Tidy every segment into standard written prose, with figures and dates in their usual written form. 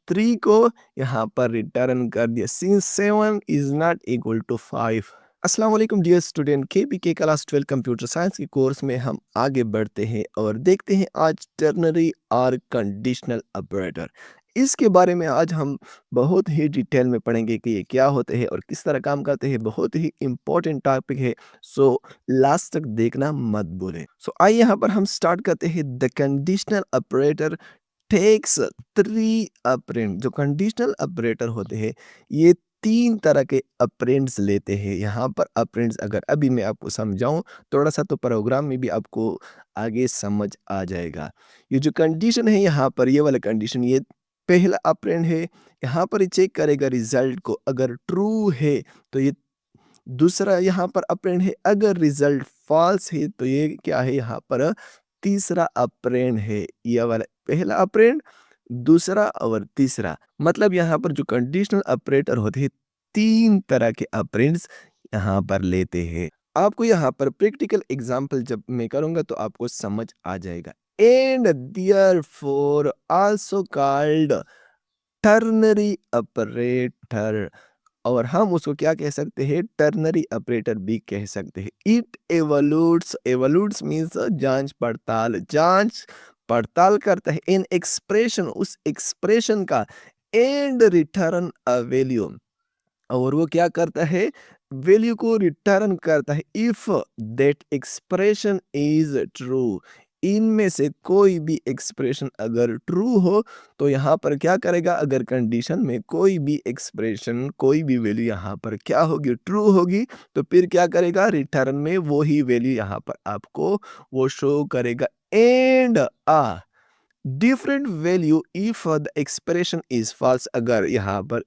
3 को यहाँ पर रिटर्न कर दिया since 7 is not equal to 5। अस्सलाम वालेकुम डियर स्टूडेंट, के क्लास 12 कंप्यूटर साइंस के कोर्स में हम आगे बढ़ते हैं और देखते हैं आज टर्नरी और कंडीशनल ऑपरेटर। इसके बारे में आज हम बहुत ही डिटेल में पढ़ेंगे कि ये क्या होते हैं और किस तरह काम करते हैं। बहुत ही इंपॉर्टेंट टॉपिक है, सो लास्ट तक देखना मत भूलें। सो आइए यहाँ पर हम स्टार्ट करते हैं। The conditional operator takes 3 operand. जो कंडीशनल ऑपरेटर होते हैं ये 3 तरह के ऑपरेंड्स लेते हैं। यहाँ पर ऑपरेंड्स अगर अभी मैं आपको समझाऊं थोड़ा सा तो प्रोग्राम में भी आपको आगे समझ आ जाएगा। ये जो कंडीशन है यहाँ पर ये वाला कंडीशन, ये पहला ऑपरेंड है। यहाँ पर ये चेक करेगा रिजल्ट को, अगर ट्रू है तो ये दूसरा यहाँ पर ऑपरेंड है। अगर रिजल्ट फॉल्स है तो ये क्या है, यहाँ पर तीसरा ऑपरेंड है। ये वाला पहला ऑपरेंड, दूसरा और तीसरा। मतलब यहाँ पर जो कंडीशनल ऑपरेटर होते हैं 3 तरह के ऑपरेंड्स यहाँ पर लेते हैं। आपको यहाँ पर प्रैक्टिकल एग्जांपल जब मैं करूँगा तो आपको समझ आ जाएगा। And therefore also called ternary operator, और हम उसको क्या कह सकते हैं, टर्नरी ऑपरेटर भी कह सकते हैं। इट एवल्यूट्स, एवल्यूट्स मीन्स जांच पड़ताल करता है इन एक्सप्रेशन, उस एक्सप्रेशन का, एंड रिटर्न अ वैल्यू, और वो क्या करता है, वैल्यू को रिटर्न करता है। If that expression is true, इनमें से कोई भी एक्सप्रेशन अगर ट्रू हो तो यहाँ पर क्या करेगा, अगर कंडीशन में कोई भी एक्सप्रेशन, कोई भी वैल्यू यहाँ पर क्या होगी, ट्रू होगी, तो फिर क्या करेगा, रिटर्न में वो ही वैल्यू यहाँ पर आपको वो शो करेगा। And a different value if the expression is false, अगर यहाँ पर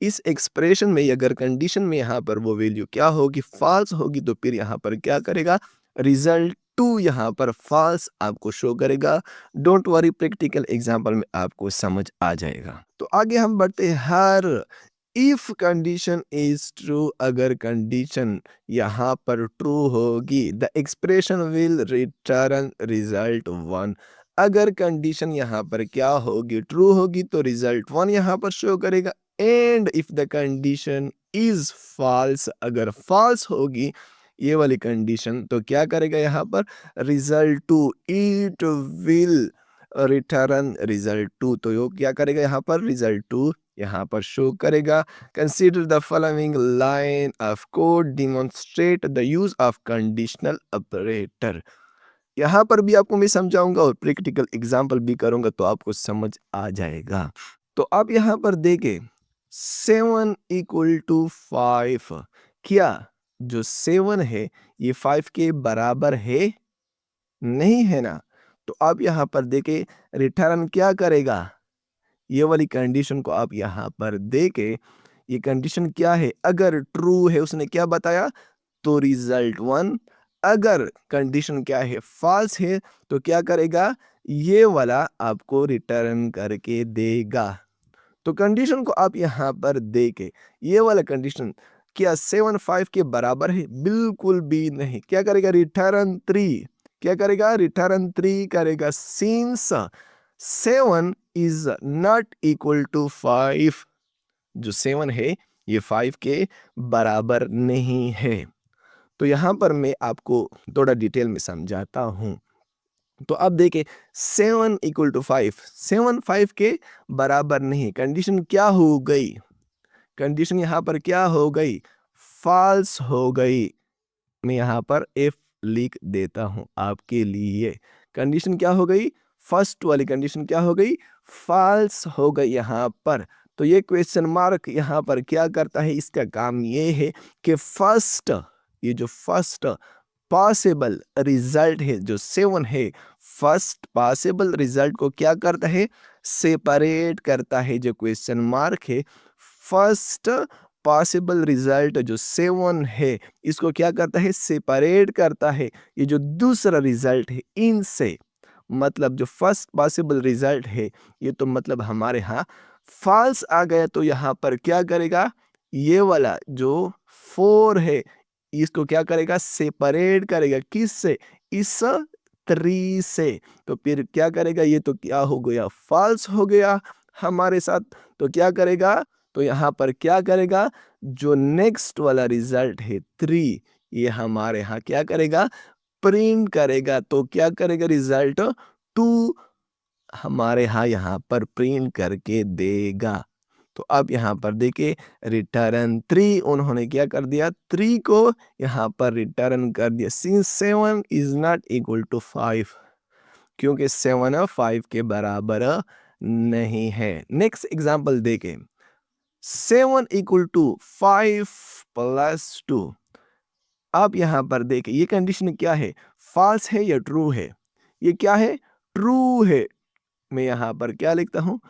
इस एक्सप्रेशन में, अगर कंडीशन में यहाँ पर वो वैल्यू क्या होगी, फॉल्स होगी, तो फिर यहाँ पर क्या करेगा, रिजल्ट टू यहाँ पर फॉल्स आपको शो करेगा। डोंट वरी, प्रैक्टिकल एग्जांपल में आपको समझ आ जाएगा। तो आगे हम बढ़ते हैं। Her if condition is true, अगर कंडीशन यहाँ पर ट्रू होगी, the expression will return result 1। अगर कंडीशन यहाँ पर क्या होगी, ट्रू होगी, तो रिजल्ट 1 यहाँ पर शो करेगा। And if the condition is false, अगर फॉल्स होगी ये वाली कंडीशन, तो क्या करेगा यहाँ पर, result 2, it will return result 2। तो ये क्या करेगा यहाँ पर, रिजल्ट 2 यहाँ पर शो करेगा। Consider the following line of code demonstrate the use of conditional operator. यहाँ पर भी आपको मैं समझाऊंगा और प्रैक्टिकल एग्जाम्पल भी करूंगा तो आपको समझ आ जाएगा। तो आप यहाँ पर देखें 7 इक्वल टू 5, क्या जो 7 है ये 5 के बराबर है, नहीं है ना। तो आप यहाँ पर देखें रिटर्न क्या करेगा, ये वाली कंडीशन को आप यहाँ पर देखें। ये कंडीशन क्या है, अगर ट्रू है, उसने क्या बताया, तो रिजल्ट 1। अगर कंडीशन क्या है, फॉल्स है, तो क्या करेगा, ये वाला आपको रिटर्न करके देगा। तो कंडीशन को आप यहाँ पर देखें, ये वाला कंडीशन क्या 7 5 के बराबर है, बिल्कुल भी नहीं। क्या करेगा, रिटर्न 3। क्या करेगा, रिटर्न 3 करेगा, since 7 is not equal to 5। जो 7 है ये 5 के बराबर नहीं है। तो यहाँ पर मैं आपको थोड़ा डिटेल में समझाता हूँ। तो अब देखिए 7 इक्वल टू 5, 7 5 के बराबर नहीं। कंडीशन क्या हो गई, कंडीशन यहाँ पर क्या हो गई, फॉल्स हो गई। मैं यहाँ पर एफ लिख देता हूँ आपके लिए। कंडीशन क्या हो गई, फर्स्ट वाली कंडीशन क्या हो गई, फॉल्स हो गई यहाँ पर। तो ये क्वेश्चन मार्क यहाँ पर क्या करता है, इसका काम ये है कि फर्स्ट, ये जो फर्स्ट पॉसिबल रिजल्ट है जो 7 है, फर्स्ट पॉसिबल रिजल्ट को क्या करता है, सेपरेट करता है। जो क्वेश्चन मार्क है, फर्स्ट पॉसिबल रिजल्ट जो 7 है इसको क्या करता है, सेपरेट करता है ये जो दूसरा रिजल्ट है इनसे। मतलब जो फर्स्ट पॉसिबल रिजल्ट है ये तो मतलब हमारे यहाँ फॉल्स आ गया, तो यहाँ पर क्या करेगा, ये वाला जो 4 है इसको क्या करेगा, सेपरेट करेगा, किससे, इस 3 से। तो फिर क्या करेगा, ये तो क्या हो गया, फॉल्स हो गया। हमारे साथ। तो क्या करेगा, तो यहाँ पर क्या करेगा, जो नेक्स्ट वाला रिजल्ट है 3, ये हमारे यहाँ क्या करेगा, प्रिंट करेगा। तो क्या करेगा, रिजल्ट 2 हमारे यहाँ पर प्रिंट करके देगा। तो अब यहाँ पर देखिए, रिटर्न 3 उन्होंने क्या कर दिया, 3 को यहाँ पर रिटर्न कर दिया। Since 7 is not equal to 5, क्योंकि 7 5 के बराबर नहीं है। नेक्स्ट एग्जांपल देखें, 7 इक्वल टू 5 प्लस 2। अब यहाँ पर देखिए, ये कंडीशन क्या है, फॉल्स है या ट्रू है, ये क्या है, ट्रू है। मैं यहाँ पर क्या लिखता हूँ,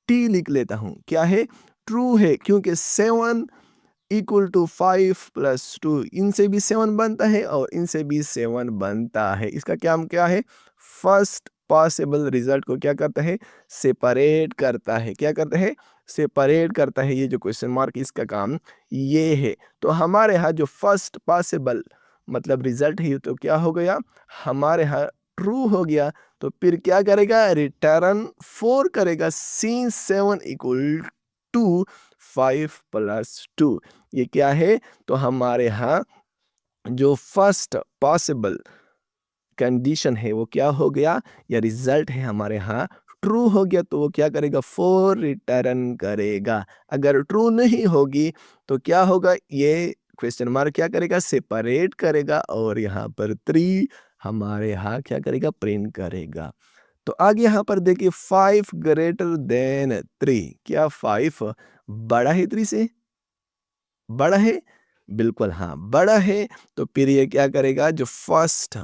टी लिख लेता हूँ, क्या है, ट्रू है, क्योंकि 7 इक्वल टू 5 प्लस 2, इनसे भी 7 बनता है और इनसे भी 7 बनता है। इसका काम क्या है, फर्स्ट पॉसिबल रिजल्ट को क्या करता है, सेपरेट करता है। क्या करता है, सेपरेट करता है। ये जो क्वेश्चन मार्क, इसका काम ये है। तो हमारे यहाँ जो फर्स्ट पॉसिबल मतलब रिजल्ट है, तो क्या हो गया, हमारे यहाँ ट्रू हो गया। तो फिर क्या करेगा, रिटर्न 4 करेगा, सिंस 7 इक्वल टू 5 प्लस 2। ये क्या है, तो हमारे यहाँ जो फर्स्ट पॉसिबल कंडीशन है वो क्या हो गया, या रिजल्ट है हमारे यहाँ ट्रू हो गया। तो वो क्या करेगा, 4 रिटर्न करेगा। अगर ट्रू नहीं होगी तो क्या होगा, ये क्वेश्चन मार्क क्या करेगा, सेपरेट करेगा और यहाँ पर 3 हमारे यहाँ क्या करेगा, प्रिंट करेगा। तो आगे यहाँ पर देखिए, 5 ग्रेटर देन 3, क्या 5 बड़ा है 3 से, बड़ा है, बिल्कुल हाँ बड़ा है। तो फिर ये क्या करेगा, जो फर्स्ट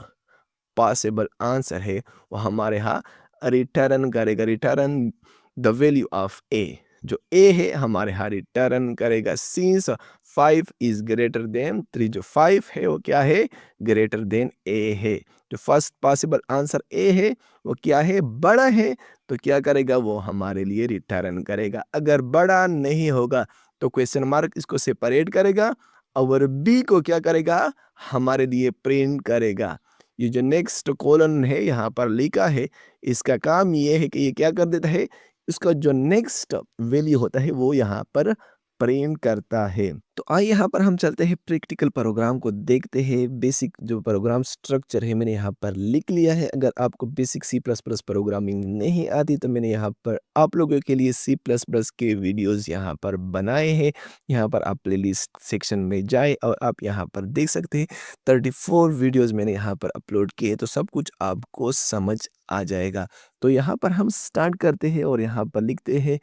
पॉसिबल आंसर है वो हमारे यहाँ रिटर्न करेगा, रिटर्न द वैल्यू ऑफ ए। जो ए है हमारे यहाँ रिटर्न करेगा, सिंस 5 इज ग्रेटर देन 3, जो 5 है वो क्या है, ग्रेटर देन ए है। जो फर्स्ट पॉसिबल आंसर ए है वो क्या है, बड़ा है। तो क्या करेगा, वो हमारे लिए रिटर्न करेगा। अगर बड़ा नहीं होगा तो क्वेश्चन मार्क इसको सेपरेट करेगा और बी को क्या करेगा, हमारे लिए प्रिंट करेगा। ये जो नेक्स्ट कॉलन है यहाँ पर लिखा है, इसका काम ये है कि ये क्या कर देता है, इसका जो नेक्स्ट वैल्यू होता है वो यहाँ पर प्रिंट करता है। तो आइए यहाँ पर हम चलते हैं, प्रैक्टिकल प्रोग्राम को देखते हैं। बेसिक जो प्रोग्राम स्ट्रक्चर है मैंने यहाँ पर लिख लिया है। अगर आपको basic C plus plus programming नहीं आती तो मैंने यहाँ पर आप लोगों के लिए सी प्लस प्लस के वीडियोज़ यहाँ पर बनाए हैं। यहाँ पर आप प्लेलिस्ट सेक्शन में जाए और आप यहाँ पर देख सकते हैं, 34 वीडियोज़ मैंने यहाँ पर अपलोड किए, तो सब कुछ आपको समझ आ जाएगा। तो यहाँ पर हम स्टार्ट करते हैं और यहाँ पर लिखते हैं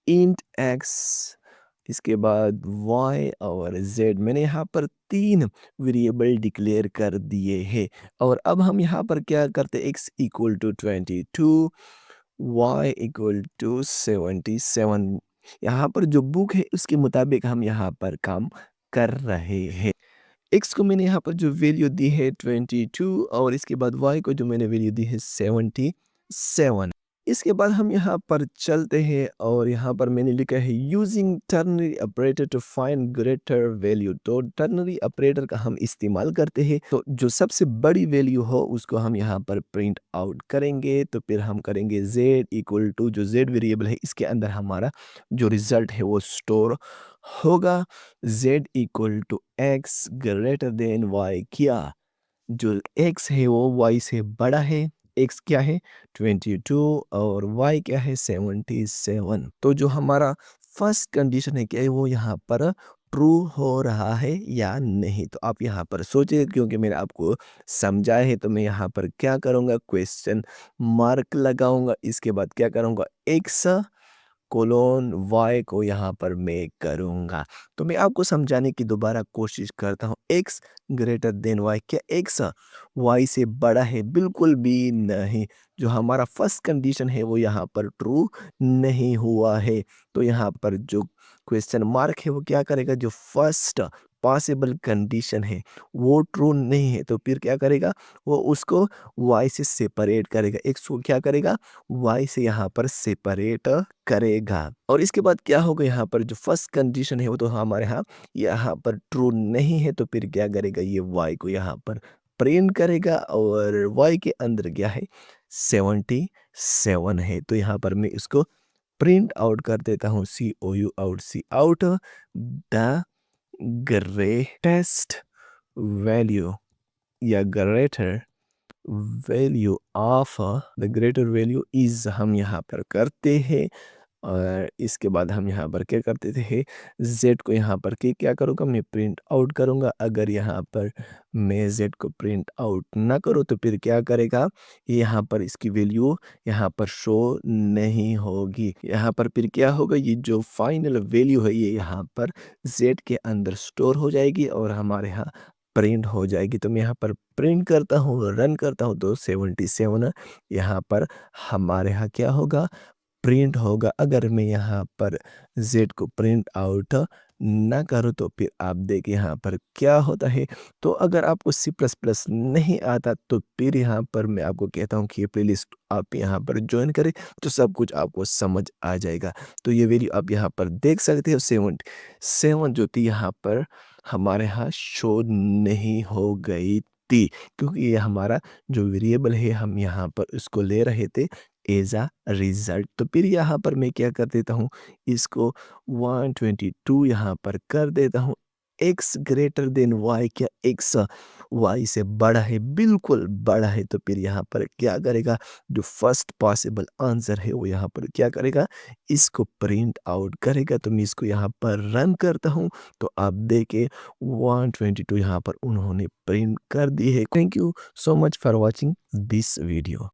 इंट एक्स, इसके बाद y और z। मैंने यहाँ पर 3 वेरिएबल डिक्लेयर कर दिए हैं। और अब हम यहाँ पर क्या करते हैं, x equal to 22, y equal to 77। यहाँ पर जो बुक है उसके मुताबिक हम यहाँ पर काम कर रहे हैं। x को मैंने यहाँ पर जो वैल्यू दी है 22 और इसके बाद y को जो मैंने वैल्यू दी है 77। इसके बाद हम यहाँ पर चलते हैं और यहाँ पर मैंने लिखा है using ternary operator to find greater value. तो टर्नरी ऑपरेटर का हम इस्तेमाल करते हैं, तो जो सबसे बड़ी वैल्यू हो उसको हम यहाँ पर प्रिंट आउट करेंगे। तो फिर हम करेंगे z इक्वल टू, जो z वेरिएबल है इसके अंदर हमारा जो रिजल्ट है वो स्टोर होगा, z equal to x greater than y। क्या, जो x है वो y से बड़ा है, x क्या है 22 और y क्या है 77। तो जो हमारा फर्स्ट कंडीशन है क्या है, वो यहाँ पर ट्रू हो रहा है या नहीं। तो आप यहाँ पर सोचिए, क्योंकि मैंने आपको समझाया है तो मैं यहाँ पर क्या करूँगा, क्वेश्चन मार्क लगाऊंगा। इसके बाद क्या करूँगा, x कोलोन y को यहाँ पर मैं करूँगा। तो मैं आपको समझाने की दोबारा कोशिश करता हूँ। x ग्रेटर देन y, क्या x y से बड़ा है, बिल्कुल भी नहीं। जो हमारा फर्स्ट कंडीशन है वो यहाँ पर ट्रू नहीं हुआ है। तो यहाँ पर जो क्वेश्चन मार्क है वो क्या करेगा, जो फर्स्ट पॉसिबल कंडीशन है वो ट्रू नहीं है। तो फिर क्या करेगा, वो उसको y से सेपरेट करेगा, x को क्या करेगा, y से यहाँ पर सेपरेट करेगा। और इसके बाद क्या होगा, यहाँ पर जो फर्स्ट कंडीशन है वो तो हमारे यहाँ पर ट्रू नहीं है। तो फिर क्या करेगा, ये y को यहाँ पर प्रिंट करेगा और y के अंदर क्या है 77 है। तो यहाँ पर मैं इसको प्रिंट आउट कर देता हूँ C O U out C out the greatest value या greater value of the greater value is हम यहाँ पर करते हैं। और इसके बाद हम यहाँ पर क्या करते थे, जेड को यहाँ पर क्या करूँगा, मैं प्रिंट आउट करूँगा। अगर यहाँ पर मैं जेड को प्रिंट आउट ना करूँ तो फिर क्या करेगा, यहाँ पर इसकी वैल्यू यहाँ पर शो नहीं होगी। यहाँ पर फिर क्या होगा, ये जो फाइनल वैल्यू है ये यहाँ पर जेड के अंदर स्टोर हो जाएगी और हमारे यहाँ प्रिंट हो जाएगी। तो मैं यहाँ पर प्रिंट करता हूँ, रन करता हूँ तो 77 यहाँ पर हमारे यहाँ क्या होगा, प्रिंट होगा। अगर मैं यहाँ पर ज़ेड को प्रिंट आउट ना करूँ तो फिर आप देखिए यहाँ पर क्या होता है। तो अगर आपको सी प्लस प्लस नहीं आता तो फिर यहाँ पर मैं आपको कहता हूँ कि ये प्लेलिस्ट आप यहाँ पर ज्वाइन करें तो सब कुछ आपको समझ आ जाएगा। तो ये वीडियो आप यहाँ पर देख सकते हो, 77 जो थी यहाँ पर हमारे यहाँ शो नहीं हो गई थी, क्योंकि ये हमारा जो वेरिएबल है हम यहाँ पर उसको ले रहे थे एज अ रिजल्ट। तो फिर यहाँ पर मैं क्या कर देता हूँ, इसको 122 यहाँ पर कर देता हूँ। एक्स ग्रेटर देन वाई, क्या एक्स वाई से बड़ा है, बिल्कुल बड़ा है। तो फिर यहाँ पर क्या करेगा, जो फर्स्ट पॉसिबल आंसर है वो यहाँ पर क्या करेगा, इसको प्रिंट आउट करेगा। तो मैं इसको यहाँ पर रन करता हूँ तो आप देखे 122 यहाँ पर उन्होंने प्रिंट कर दी है। Thank you so much for watching this video.